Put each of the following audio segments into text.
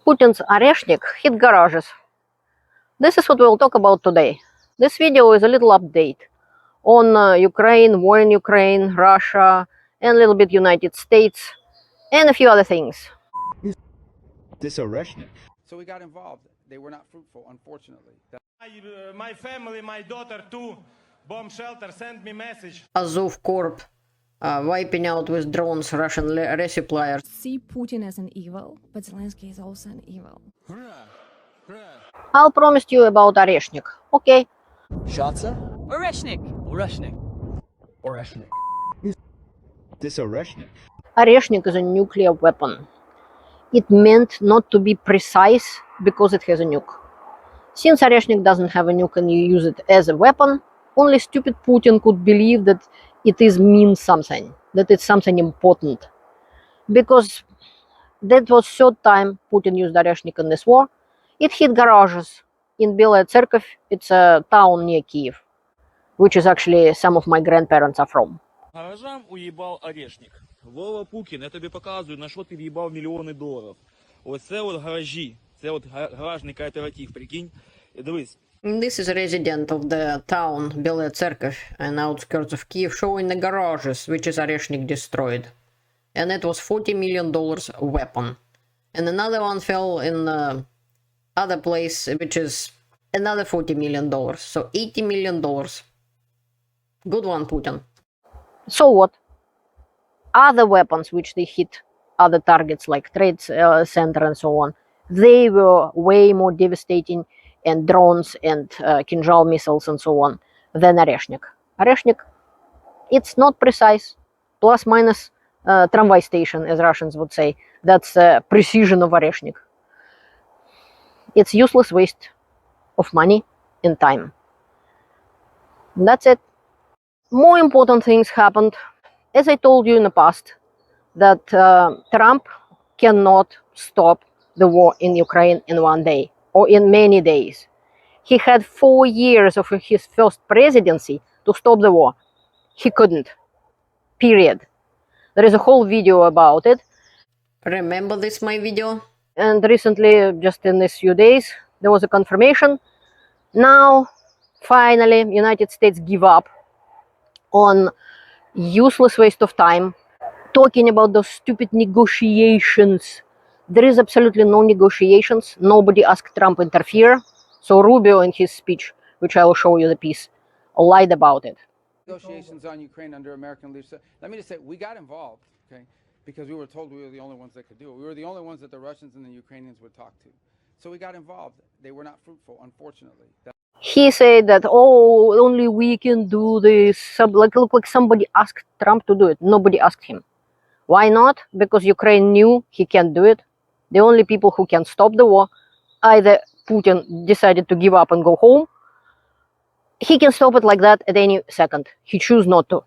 Putin's Oreshnik hit garages. This is what we'll talk about today. This video is a little update on Ukraine, war in Ukraine, Russia, and a little bit United States, and a few other things. This Oreshnik. So we got involved. They were not fruitful, unfortunately. My family, my daughter too, bomb shelter sent me message. Azov Corp wiping out with drones Russian resuppliers. See Putin as an evil, but Zelenskyy is also an evil. I'll promise you about Oreshnik. Okay. Shotza? Oreshnik. Oreshnik. Oreshnik. This Oreshnik. Oreshnik is a nuclear weapon. It meant not to be precise because it has a nuke. Since Oreshnik doesn't have a nuke and you use it as a weapon, only stupid Putin could believe that it means something, that it's something important. Because that was third time Putin used Oreshnik in this war. It hit garages in Belaya Tserkov. It's a town near Kiev, which is actually some of my grandparents are from. Гаражам уїбав Орешник. Вова Пукін, я тобі показую, на що ти в'їбав мільйони доларів. Оце от гаражі, це от гаражний кооператив, прикинь. Дивись. This is a resident of the town Belaya Tserkov and outskirts of Kiev showing the garages which is Oreshnik destroyed. And it was $40 million weapon. And another one fell in other place which is another $40 million. So $80 million. Good one, Putin. So what? Other weapons which they hit other targets like trade center and so on, they were way more devastating, and drones and Kinjal missiles and so on, than Oreshnik. Oreshnik, it's not precise, plus minus tramway station, as Russians would say. That's precision of Oreshnik. It's useless waste of money and time. That's it. More important things happened. As I told you in the past, that Trump cannot stop the war in Ukraine in one day or in many days. He had 4 years of his first presidency to stop the war. He couldn't. Period. There is a whole video about it. Remember this, my video? And recently, just in these few days, there was a confirmation. Now, finally, United States give up on useless waste of time talking about those stupid negotiations. There is absolutely no negotiations. Nobody asked Trump to interfere. So Rubio in his speech, which I will show you the piece, lied about it. Negotiations on Ukraine under American leadership. Let me just say, we got involved, okay, because we were told we were the only ones that could do it. We were the only ones that the Russians and the Ukrainians would talk to. So we got involved. They were not fruitful, unfortunately. He said that, oh, only we can do this. Look like somebody asked Trump to do it. Nobody asked him. Why not? Because Ukraine knew he can't do it. The only people who can stop the war, either Putin decided to give up and go home. He can stop it like that at any second. He chose not to.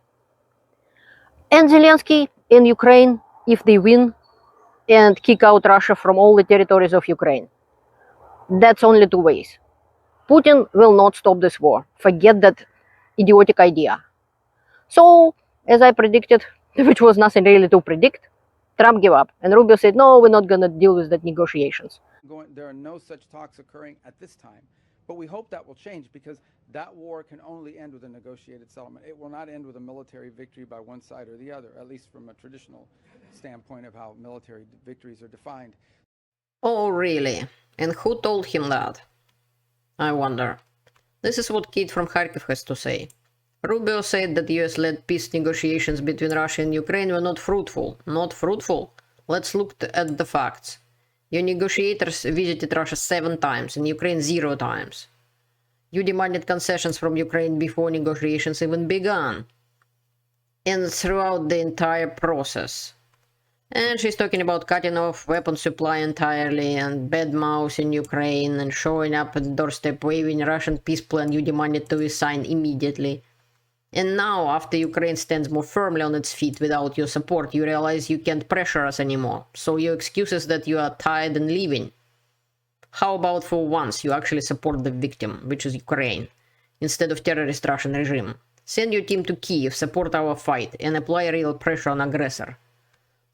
And Zelenskyy in Ukraine, if they win and kick out Russia from all the territories of Ukraine, that's only two ways. Putin will not stop this war. Forget that idiotic idea. So, as I predicted, which was nothing really to predict, Trump gave up. And Rubio said, no, we're not going to deal with that negotiations. There are no such talks occurring at this time. But we hope that will change, because that war can only end with a negotiated settlement. It will not end with a military victory by one side or the other, at least from a traditional standpoint of how military victories are defined. Oh, really? And who told him that? I wonder. This is what Kate from Kharkiv has to say. Rubio said that US-led peace negotiations between Russia and Ukraine were not fruitful. Not fruitful? Let's look at the facts. Your negotiators visited Russia 7 times and Ukraine 0 times. You demanded concessions from Ukraine before negotiations even began. And throughout the entire process. And she's talking about cutting off weapon supply entirely and bad mouth in Ukraine and showing up at the doorstep waving a Russian peace plan you demanded to resign immediately. And now, after Ukraine stands more firmly on its feet without your support, you realize you can't pressure us anymore. So your excuse is that you are tired and leaving. How about for once you actually support the victim, which is Ukraine, instead of terrorist Russian regime? Send your team to Kiev, support our fight, and apply real pressure on aggressor.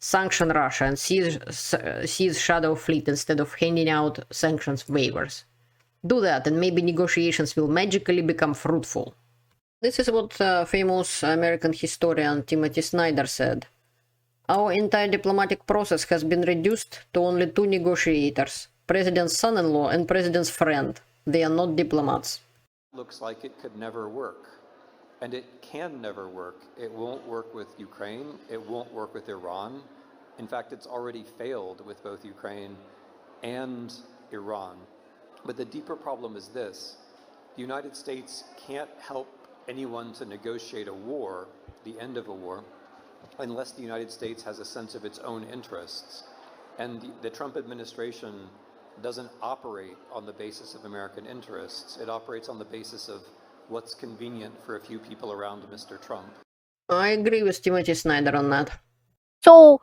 sanction Russia and seize Shadow Fleet instead of handing out sanctions waivers. Do that and maybe negotiations will magically become fruitful. This is what famous American historian Timothy Snyder said. Our entire diplomatic process has been reduced to only two negotiators, President's son-in-law and President's friend. They are not diplomats. Looks like it could never work. And it can never work. It won't work with Ukraine. It won't work with Iran. In fact, it's already failed with both Ukraine and Iran. But the deeper problem is this. The United States can't help anyone to negotiate a war, the end of a war, unless the United States has a sense of its own interests. And the Trump administration doesn't operate on the basis of American interests. It operates on the basis of what's convenient for a few people around Mr. Trump. I agree with Timothy Snyder on that. So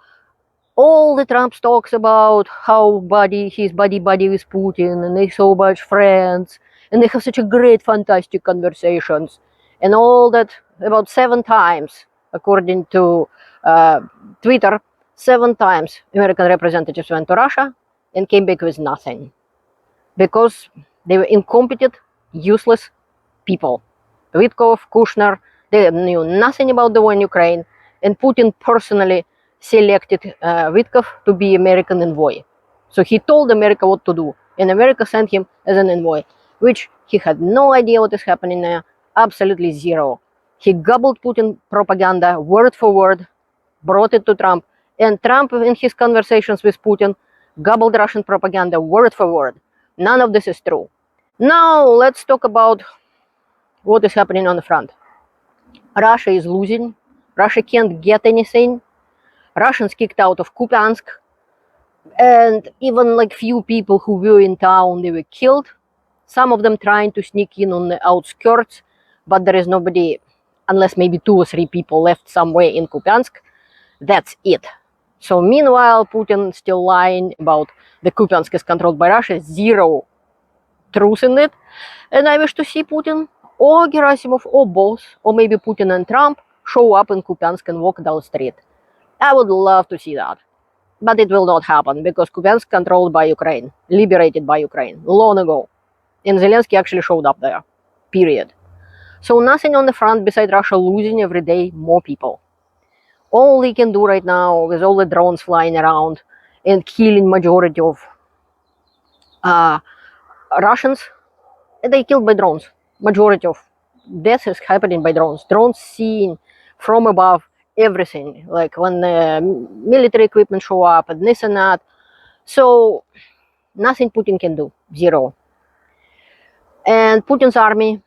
all the Trump talks about how he's buddy with Putin and they're so much friends and they have such a great, fantastic conversations and all that about 7 times, according to Twitter, 7 times American representatives went to Russia and came back with nothing because they were incompetent, useless people. Witkov, Kushner, they knew nothing about the war in Ukraine, and Putin personally selected Witkov to be American envoy. So he told America what to do, and America sent him as an envoy, which he had no idea what is happening there, absolutely zero. He gobbled Putin propaganda word for word, brought it to Trump, and Trump in his conversations with Putin gobbled Russian propaganda word for word. None of this is true. Now let's talk about what is happening on the front. Russia is losing. Russia can't get anything. Russians kicked out of Kupiansk. And even like few people who were in town, they were killed. Some of them trying to sneak in on the outskirts, but there is nobody, unless maybe 2 or 3 people left somewhere in Kupiansk. That's it. So meanwhile, Putin still lying about the Kupiansk is controlled by Russia. Zero truth in it. And I wish to see Putin or Gerasimov or both, or maybe Putin and Trump show up in Kupiansk and walk down the street. I would love to see that. But it will not happen because Kupiansk controlled by Ukraine, liberated by Ukraine long ago. And Zelenskyy actually showed up there. Period. So nothing on the front besides Russia losing every day more people. All they can do right now with all the drones flying around and killing majority of Russians, they killed by drones. Majority of deaths is happening by drones. Drones seeing from above everything, like when military equipment show up and this and that. So nothing Putin can do, zero. And Putin's army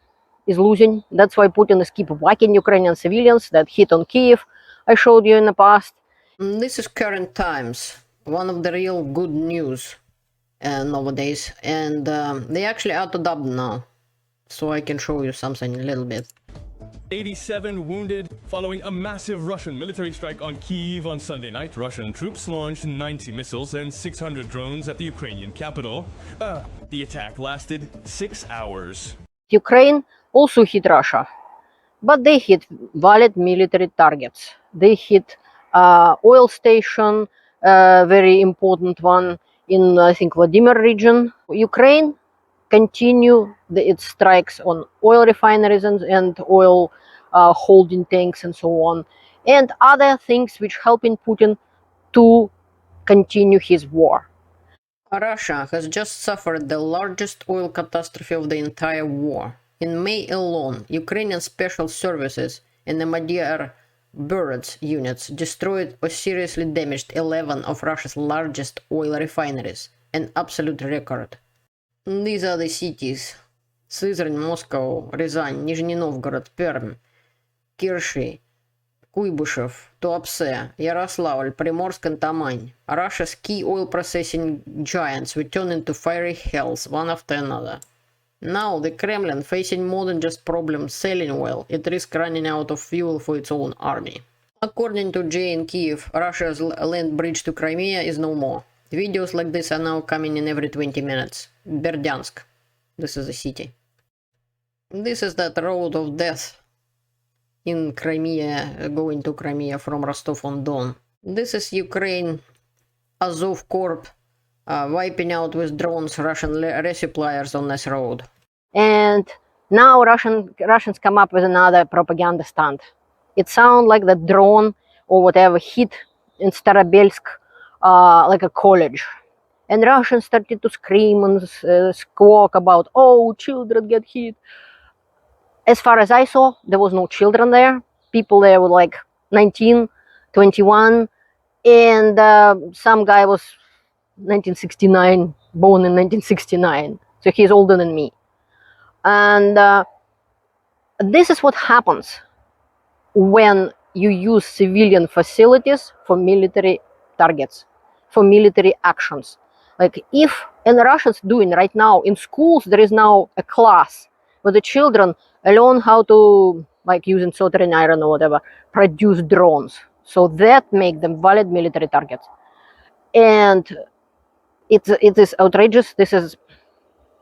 is losing. That's why Putin is keep whacking Ukrainian civilians that hit on Kiev. I showed you in the past. This is current times, one of the real good news nowadays, and they actually auto-dubbed now, so I can show you something a little bit. 87 wounded following a massive Russian military strike on Kyiv on Sunday night. Russian troops launched 90 missiles and 600 drones at the Ukrainian capital. The attack lasted 6 hours. Ukraine also hit Russia, but they hit valid military targets. They hit oil station, very important one in, I think, Vladimir region. Ukraine continue its strikes on oil refineries and oil holding tanks and so on, and other things which helping Putin to continue his war. Russia has just suffered the largest oil catastrophe of the entire war. In May alone, Ukrainian special services and the Magyar Birds units destroyed or seriously damaged 11 of Russia's largest oil refineries, an absolute record. These are the cities: Sызrань, Moscow, Rязань, Nizhny Novgorod, Perm, Kirshi, Kuybyshev, Tuapse, Yaroslavl, Primorsk and Tamань. Russia's key oil processing giants were turned into fiery hells one after another. Now the Kremlin, facing more than just problems selling oil, it risks running out of fuel for its own army. According to Jay in Kiev, Russia's land bridge to Crimea is no more. Videos like this are now coming in every 20 minutes. Berdyansk. This is a city. This is that road of death in Crimea, going to Crimea from Rostov-on-Don. This is Ukraine Azov Corp wiping out with drones Russian resuppliers on this road. And now Russians come up with another propaganda stunt. It sounds like the drone or whatever hit in Starobelsk, like a college. And Russians started to scream and squawk about, oh, children get hit. As far as I saw, there was no children there. People there were like 19, 21, and some guy was 1969, born in 1969. So he's older than me. And this is what happens when you use civilian facilities for military targets, for military actions. Like if, and the Russians doing right now, in schools, there is now a class where the children learn how to, like using soldering iron or whatever, produce drones. So that make them valid military targets. And it is outrageous. This is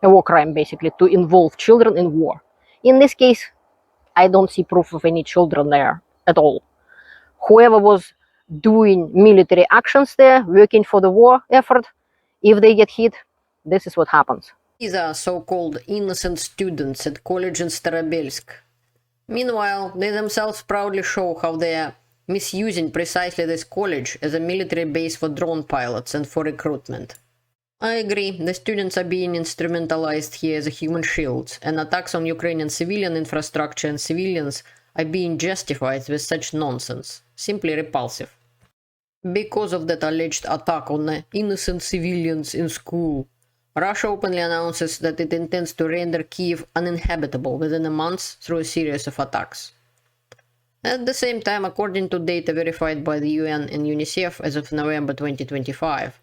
a war crime, basically, to involve children in war. In this case, I don't see proof of any children there at all. Whoever was doing military actions there, working for the war effort, if they get hit, this is what happens. These are so-called innocent students at college in Starobelsk. Meanwhile, they themselves proudly show how they are misusing precisely this college as a military base for drone pilots and for recruitment. I agree, the students are being instrumentalized here as a human shields, and attacks on Ukrainian civilian infrastructure and civilians are being justified with such nonsense. Simply repulsive. Because of that alleged attack on the innocent civilians in school, Russia openly announces that it intends to render Kyiv uninhabitable within a month through a series of attacks. At the same time, according to data verified by the UN and UNICEF as of November 2025,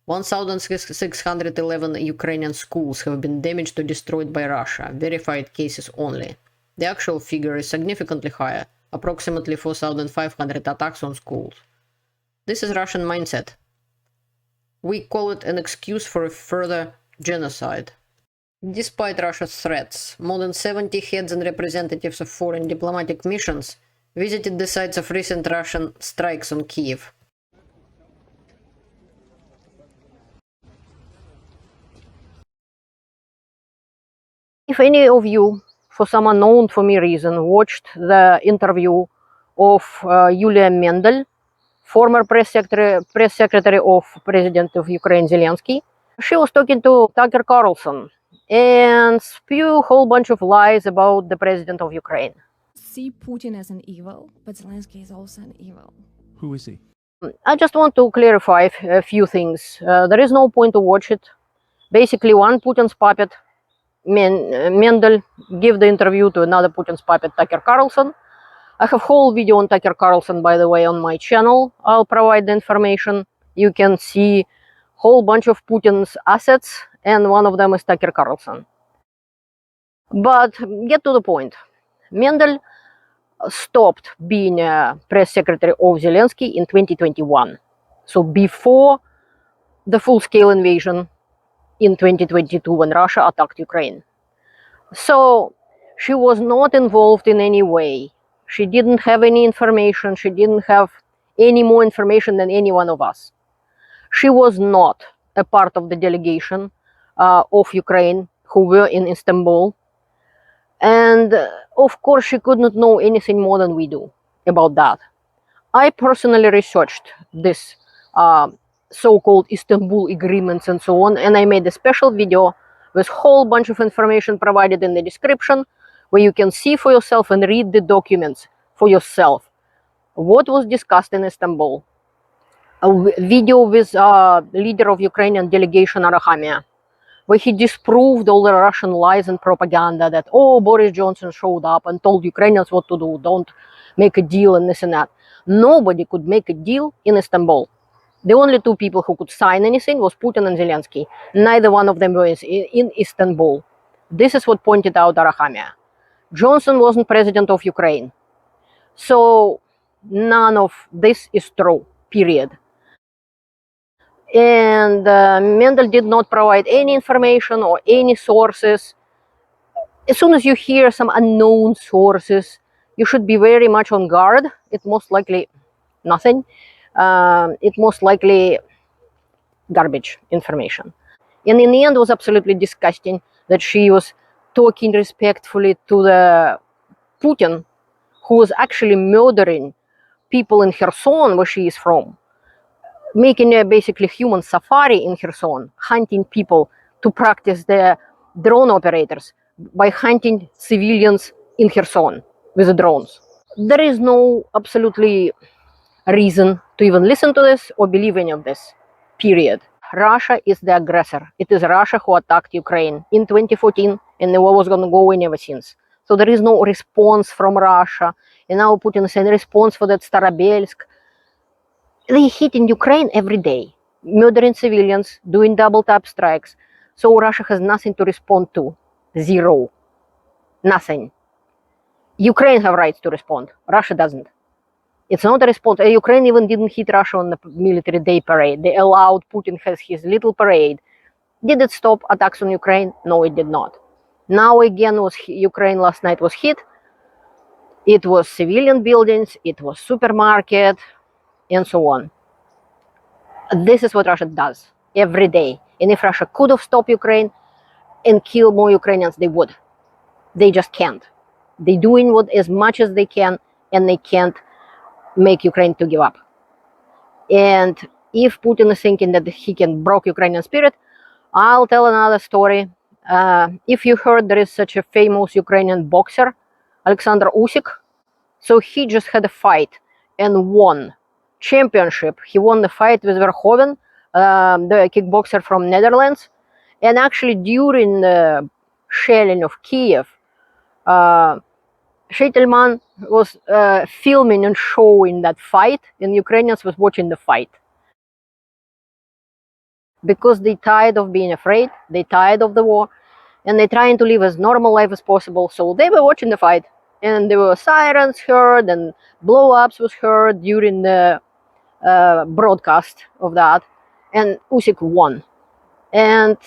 1,611 Ukrainian schools have been damaged or destroyed by Russia, verified cases only. The actual figure is significantly higher, approximately 4,500 attacks on schools. This is Russian mindset. We call it an excuse for a further genocide. Despite Russia's threats, more than 70 heads and representatives of foreign diplomatic missions visited the sites of recent Russian strikes on Kyiv. If any of you, for some unknown for me reason, watched the interview of Iuliia Mendel, former press secretary of President of Ukraine Zelenskyy, she was talking to Tucker Carlson and spew a whole bunch of lies about the president of Ukraine. See Putin as an evil, but Zelenskyy is also an evil. Who is he? I just want to clarify a few things. There is no point to watch it. Basically, one Putin's puppet, Mendel, give the interview to another Putin's puppet, Tucker Carlson. I have a whole video on Tucker Carlson, by the way, on my channel. I'll provide the information. You can see a whole bunch of Putin's assets, and one of them is Tucker Carlson. But get to the point. Mendel stopped being a press secretary of Zelenskyy in 2021. So before the full-scale invasion in 2022 when Russia attacked Ukraine. So she was not involved in any way. She didn't have any information. She didn't have any more information than any one of us. She was not a part of the delegation of Ukraine who were in Istanbul. And of course, she could not know anything more than we do about that. I personally researched this so-called Istanbul agreements and so on, and I made a special video with a whole bunch of information provided in the description, where you can see for yourself and read the documents for yourself what was discussed in Istanbul. A video with leader of Ukrainian delegation Arahamian, where he disproved all the Russian lies and propaganda that, oh, Boris Johnson showed up and told Ukrainians what to do, don't make a deal and this and that. Nobody could make a deal in Istanbul. The only two people who could sign anything was Putin and Zelenskyy. Neither one of them was in Istanbul. This is what pointed out Arahamian. Johnson wasn't president of Ukraine. So none of this is true, period. And Mendel did not provide any information or any sources. As soon as you hear some unknown sources, you should be very much on guard. It's most likely nothing. it most likely garbage information. And in the end, it was absolutely disgusting that she was talking respectfully to the Putin, who was actually murdering people in Kherson, where she is from, making a basically human safari in Kherson, hunting people to practice the drone operators by hunting civilians in Kherson with the drones. There is no absolutely reason to even listen to this or believe any of this, period. Russia is the aggressor. It is Russia who attacked Ukraine in 2014, and the war was going to go on ever since. So there is no response from Russia. And now Putin is in response for that Starobelsk. They hit in Ukraine every day, murdering civilians, doing double tap strikes. So Russia has nothing to respond to. Zero. Nothing. Ukraine have rights to respond. Russia doesn't. It's not a response. Ukraine even didn't hit Russia on the military day parade. They allowed Putin has his little parade. Did it stop attacks on Ukraine? No, it did not. Now again, Ukraine last night was hit. It was civilian buildings, it was supermarket, and so on. This is what Russia does every day. And if Russia could have stopped Ukraine and killed more Ukrainians, they would. They just can't. They're doing what as much as they can, and they can't make Ukraine to give up. And if Putin is thinking that he can break Ukrainian spirit, I'll tell another story. If you heard, there is such a famous Ukrainian boxer, Oleksandr Usyk. So he just had a fight and won championship. He won the fight with Verhoeven, the kickboxer from Netherlands. And actually during the shelling of Kiev, Shetelman was filming and showing that fight, and Ukrainians was watching the fight. Because they tired of being afraid, they tired of the war, and they're trying to live as normal life as possible. So they were watching the fight, and there were sirens heard, and blow-ups was heard during the broadcast of that, and Usyk won. And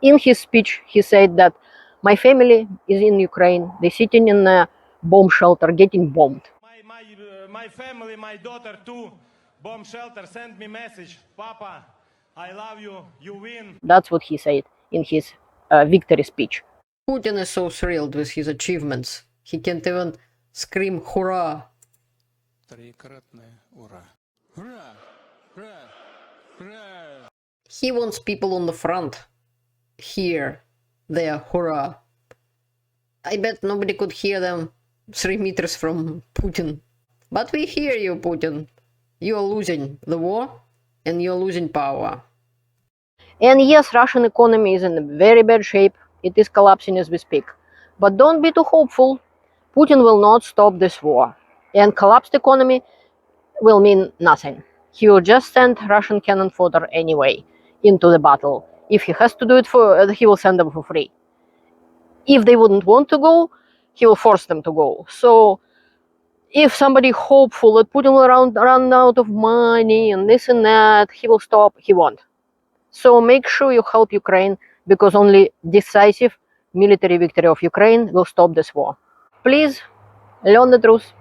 in his speech, he said that my family is in Ukraine. They're sitting in a bomb shelter, getting bombed. My family, my daughter too, bomb shelter, send me message, Papa, I love you, you win. That's what he said in his victory speech. Putin is so thrilled with his achievements. He can't even scream hurrah. He wants people on the front. Hear their hurrah. I bet nobody could hear them 3 meters from Putin. But we hear you, Putin. You're losing the war and you're losing power. And yes, Russian economy is in very bad shape. It is collapsing as we speak. But don't be too hopeful. Putin will not stop this war. And collapsed economy will mean nothing. He will just send Russian cannon fodder anyway into the battle. If he has to do it, he will send them for free. If they wouldn't want to go, he will force them to go. So if somebody hopeful that Putin will run out of money and this and that, he will stop, he won't. So make sure you help Ukraine, because only decisive military victory of Ukraine will stop this war. Please learn the truth,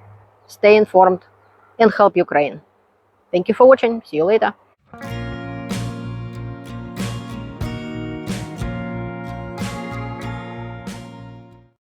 stay informed, and help Ukraine. Thank you for watching. See you later.